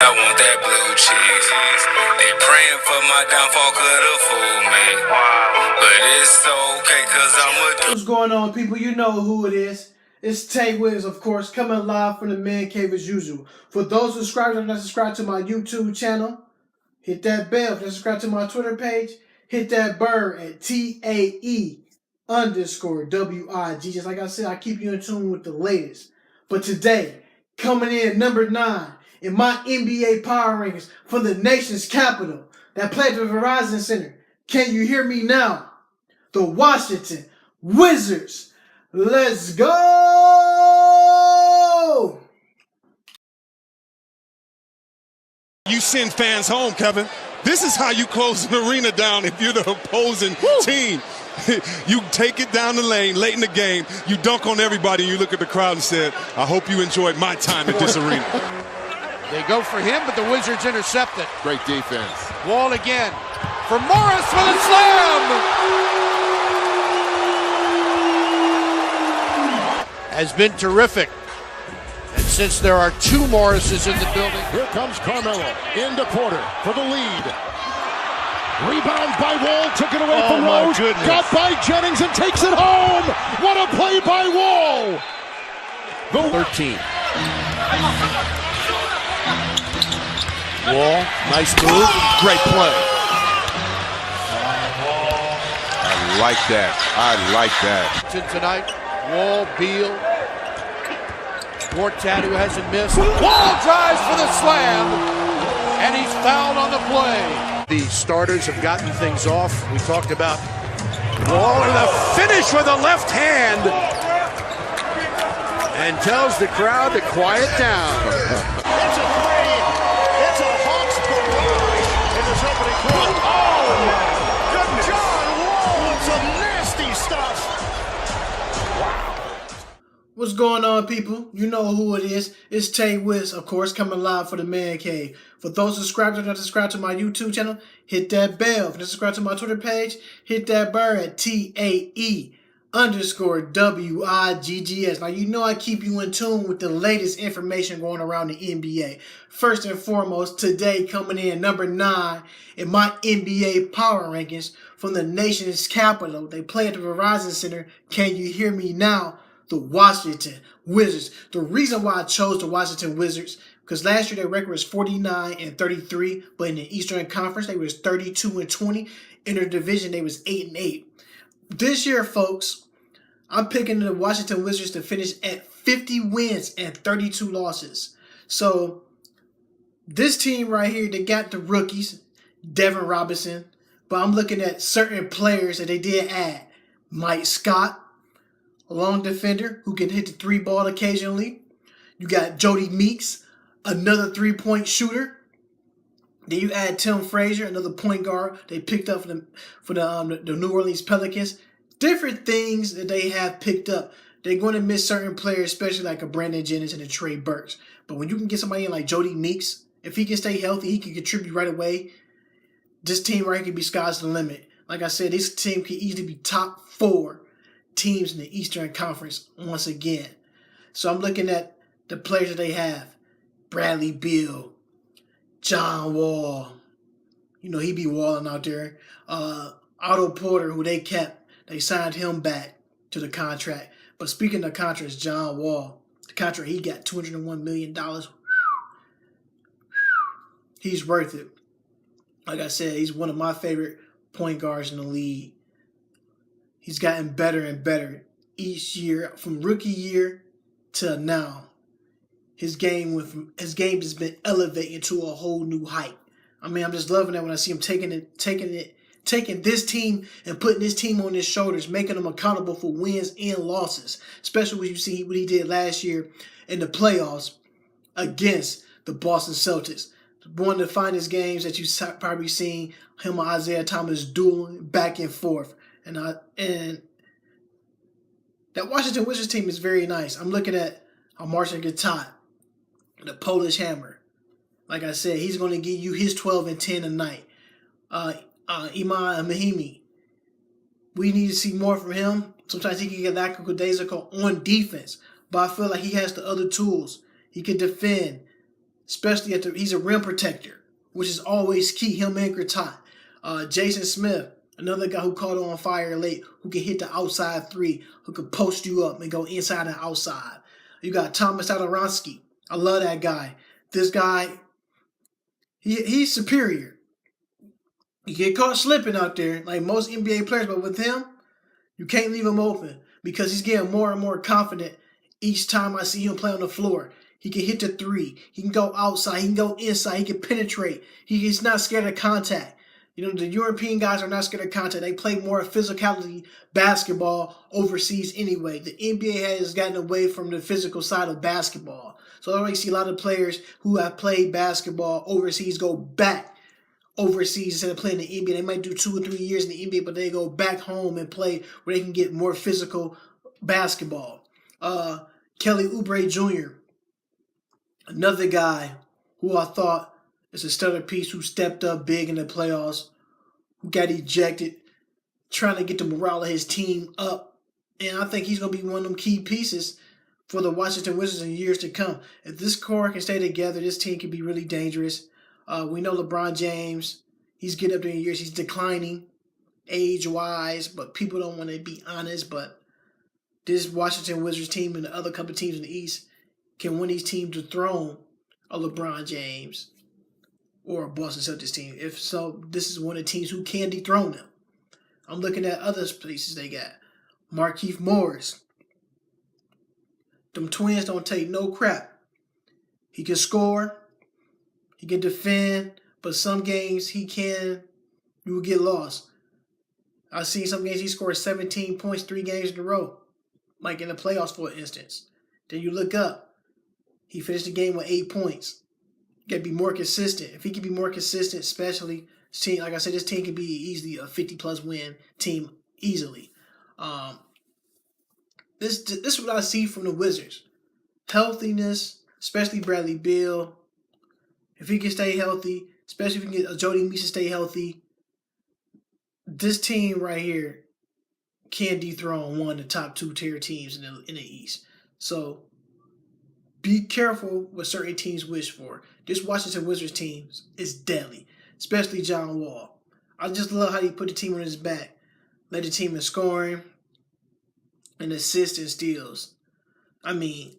I want that blue cheese. They praying for my downfall, could fool me. But it's okay, cause I'm a What's going on, people? You know who it is. It's Tay Williams, of course, coming live from the Man Cave as usual. For those subscribers that are not subscribed to my YouTube channel, hit that bell. If you're not subscribed to my Twitter page, hit that bird at TAE_WIG. Just like I said, I keep you in tune with the latest. But today, coming in number 9 in my NBA power rankings from the nation's capital that played at the Verizon Center. Can you hear me now? The Washington Wizards. Let's go! You send fans home, Kevin. This is how you close an arena down if you're the opposing team. You take it down the lane late in the game, you dunk on everybody, and you look at the crowd and said, I hope you enjoyed my time at this arena. They go for him, but the Wizards intercept it. Great defense. Wall again for Morris with a slam! Has been terrific. And since there are 2 Morrises in the building. Here comes Carmelo into Porter for the lead. Rebound by Wall, took it away from Rose. Goodness. Got by Jennings and takes it home. What a play by Wall. 13. Wall, nice move, great play. I like that. I like that. Tonight, Wall, Beal, Gortat, who hasn't missed. Wall drives for the slam, and he's fouled on the play. The starters have gotten things off. We talked about Wall with a finish with a left hand, and tells the crowd to quiet down. It's a three. It's a Hawks barrage in this opening quarter. Oh, good John Wall with some nasty stuff. What's going on, people? You know who it is. It's Tay Wiz, of course, coming live for the Man Cave. For those subscribers that are not subscribed to my YouTube channel, hit that bell. If you're not subscribed to my Twitter page, hit that bird at TAE_WIGGS. Now, you know I keep you in tune with the latest information going around the NBA. First and foremost, today coming in number 9 in my NBA power rankings from the nation's capital. They play at the Verizon Center. Can you hear me now? The Washington Wizards. The reason why I chose the Washington Wizards, because last year their record was 49-33, but in the Eastern Conference they was 32-20. In their division they was 8-8. This year, folks, I'm picking the Washington Wizards to finish at 50 wins and 32 losses. So this team right here, they got the rookies, Devin Robinson, but I'm looking at certain players that they did add. Mike Scott, a long defender who can hit the 3-ball occasionally. You got Jody Meeks, another 3-point shooter. Then you add Tim Frazier, another point guard they picked up for the New Orleans Pelicans. Different things that they have picked up. They're going to miss certain players, especially like a Brandon Jennings and a Trey Burks. But when you can get somebody in like Jody Meeks, if he can stay healthy, he can contribute right away. This team right here can be sky's the limit. Like I said, this team can easily be top 4 teams in the Eastern Conference once again. So I'm looking at the players that they have. Bradley Beal, John Wall. You know, he be walling out there. Otto Porter, who they kept. They signed him back to the contract. But speaking of contracts, John Wall, the contract he got, $201 million. He's worth it. Like I said, he's one of my favorite point guards in the league. He's gotten better and better each year, from rookie year to now. His game has been elevating to a whole new height. I mean, I'm just loving that when I see him taking this team and putting this team on his shoulders, making them accountable for wins and losses. Especially when you see what he did last year in the playoffs against the Boston Celtics. One of the finest games that you've probably seen him and Isaiah Thomas dueling back and forth. And that Washington Wizards team is very nice. I'm looking at Marcin Gortat, the Polish Hammer. Like I said, he's going to give you his 12 and 10 a night. Iman Mahimi, we need to see more from him. Sometimes he can get lackadaisical on defense, but I feel like he has the other tools. He can defend. especially he's a rim protector, which is always key. Him and Gratot. Jason Smith, another guy who caught on fire late, who can hit the outside three, who can post you up and go inside and outside. You got Thomas Satoransky. I love that guy. This guy, he's superior. You get caught slipping out there like most NBA players, but with him, you can't leave him open because he's getting more and more confident each time I see him play on the floor. He can hit the three. He can go outside. He can go inside. He can penetrate. He's not scared of contact. You know, the European guys are not scared of contact. They play more physicality basketball overseas anyway. The NBA has gotten away from the physical side of basketball. So I already see a lot of players who have played basketball overseas go back overseas instead of playing in the NBA. They might do 2 or 3 years in the NBA, but they go back home and play where they can get more physical basketball. Kelly Oubre Jr., another guy who I thought is a stellar piece, who stepped up big in the playoffs, who got ejected, trying to get the morale of his team up. And I think he's going to be one of them key pieces for the Washington Wizards in years to come. If this core can stay together, this team can be really dangerous. We know LeBron James, he's getting up there in years. He's declining age-wise, but people don't want to be honest. But this Washington Wizards team and the other couple of teams in the East can win these teams to dethrone a LeBron James or a Boston Celtics team. If so, this is one of the teams who can dethrone them. I'm looking at other places they got. Markieff Morris. Them twins don't take no crap. He can score. He can defend, but some games you will get lost. I've seen some games he scored 17 points 3 games in a row, like in the playoffs, for instance. Then you look up, he finished the game with 8 points. You got to be more consistent. If he can be more consistent, especially, like I said, this team can be easily a 50-plus win team easily. This is what I see from the Wizards. Healthiness, especially Bradley Beal. If he can stay healthy, especially if we can get Jody Meese to stay healthy, this team right here can dethrone one of the top 2-tier teams in the East. So be careful what certain teams wish for. This Washington Wizards team is deadly, especially John Wall. I just love how he put the team on his back, led the team in scoring and assists and steals. I mean,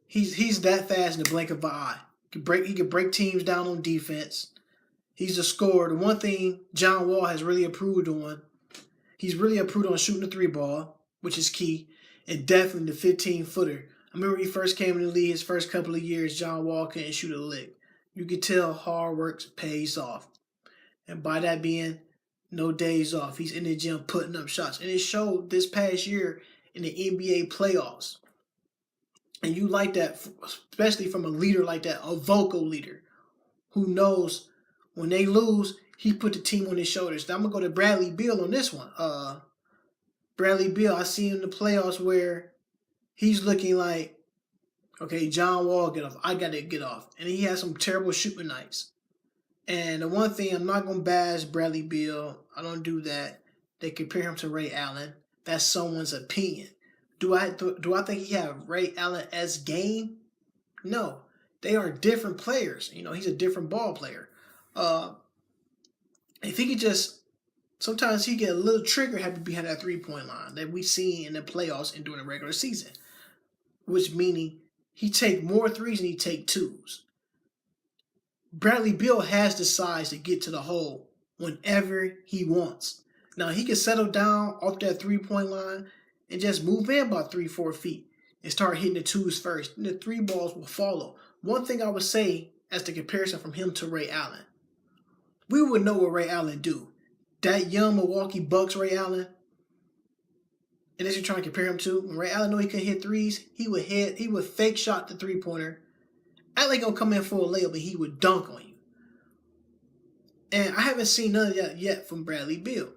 he's that fast in the blink of an eye. He could break teams down on defense. He's a scorer. The one thing John Wall has really improved on, he's really improved on shooting the 3-ball, which is key, and definitely the 15-footer. I remember when he first came in the league, his first couple of years, John Wall couldn't shoot a lick. You could tell hard work pays off. And by that being no days off, he's in the gym putting up shots. And it showed this past year in the NBA playoffs. And you like that, especially from a leader like that, a vocal leader who knows when they lose, he put the team on his shoulders. Now I'm going to go to Bradley Beal on this one. Bradley Beal, I see him in the playoffs where he's looking like, okay, John Wall, get off. I got to get off. And he has some terrible shooting nights. And the one thing, I'm not going to bash Bradley Beal. I don't do that. They compare him to Ray Allen. That's someone's opinion. Do I think he had Ray Allen as game? No. They are different players. You know, he's a different ball player. If he could just, sometimes he get a little trigger happy behind that 3-point line that we see in the playoffs and during the regular season. Which meaning he take more threes than he take twos. Bradley Beal has the size to get to the hole whenever he wants. Now he can settle down off that 3-point line and just move in about 3-4 feet and start hitting the twos first. And the 3 balls will follow. One thing I would say as the comparison from him to Ray Allen. We would know what Ray Allen do. That young Milwaukee Bucks Ray Allen, and as you're trying to compare him to, when Ray Allen knew he couldn't hit threes, he would fake shot the 3-pointer. Act like gonna come in for a layup, but he would dunk on you. And I haven't seen none of that yet from Bradley Beal.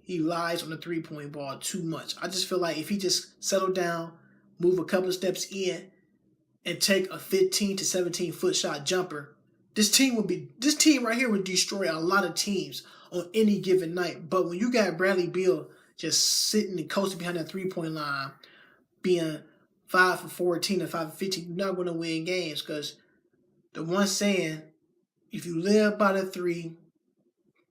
He lies on the 3-point ball too much. I just feel like if he just settled down, move a couple of steps in, and take a 15 to 17 foot shot jumper, this team right here would destroy a lot of teams on any given night. But when you got Bradley Beal just sitting and coasting behind that 3-point line, being 5 for 14 or 5 for 15, you're not going to win games because the one saying, if you live by the 3,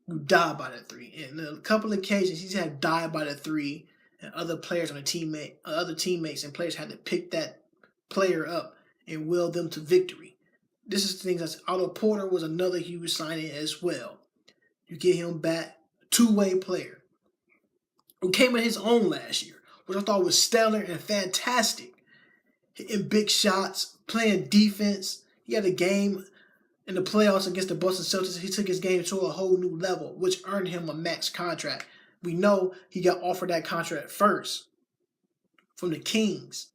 you die by the 3. And a couple of occasions, he's had died by the 3, and other players on the other teammates and players had to pick that player up and will them to victory. This is things that Otto Porter was another huge signing as well. You get him back, two-way player who came in his own last year, which I thought was stellar and fantastic. Hitting big shots, playing defense. He had a game in the playoffs against the Boston Celtics. He took his game to a whole new level, which earned him a max contract. We know he got offered that contract first from the Kings.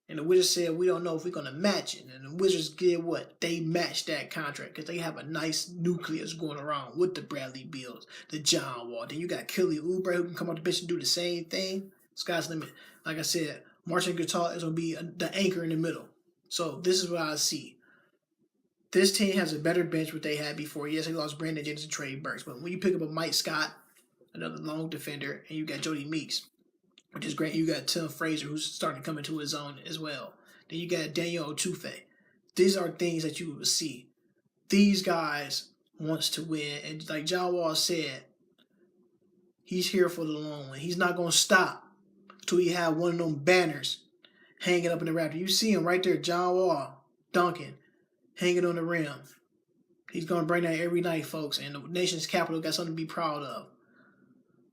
And the Wizards said, we don't know if we're going to match it. And the Wizards did what? They matched that contract because they have a nice nucleus going around with the Bradley Beals, the John Wall. Then you got Kelly Oubre who can come off the bench and do the same thing. Sky's the limit. Like I said, Marcin Gasol is going to be the anchor in the middle. So this is what I see. This team has a better bench what they had before. Yes, they lost Brandon Jennings and Trey Burks. But when you pick up a Mike Scott, another long defender, and you got Jody Meeks, which is great. You got Tim Frazier, who's starting to come into his own as well. Then you got Daniel Otufe. These are things that you will see. These guys wants to win. And like John Wall said, he's here for the long run. He's not going to stop until he have one of them banners hanging up in the Raptor. You see him right there, John Wall, dunking, hanging on the rim. He's going to bring that every night, folks. And the nation's capital got something to be proud of.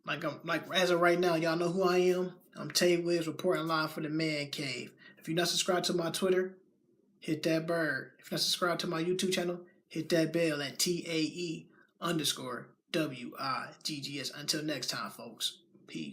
Like as of right now, y'all know who I am. I'm Tay Williams reporting live for the Man Cave. If you're not subscribed to my Twitter, hit that bird. If you're not subscribed to my YouTube channel, hit that bell at TAE_WIGGS. Until next time, folks. Peace.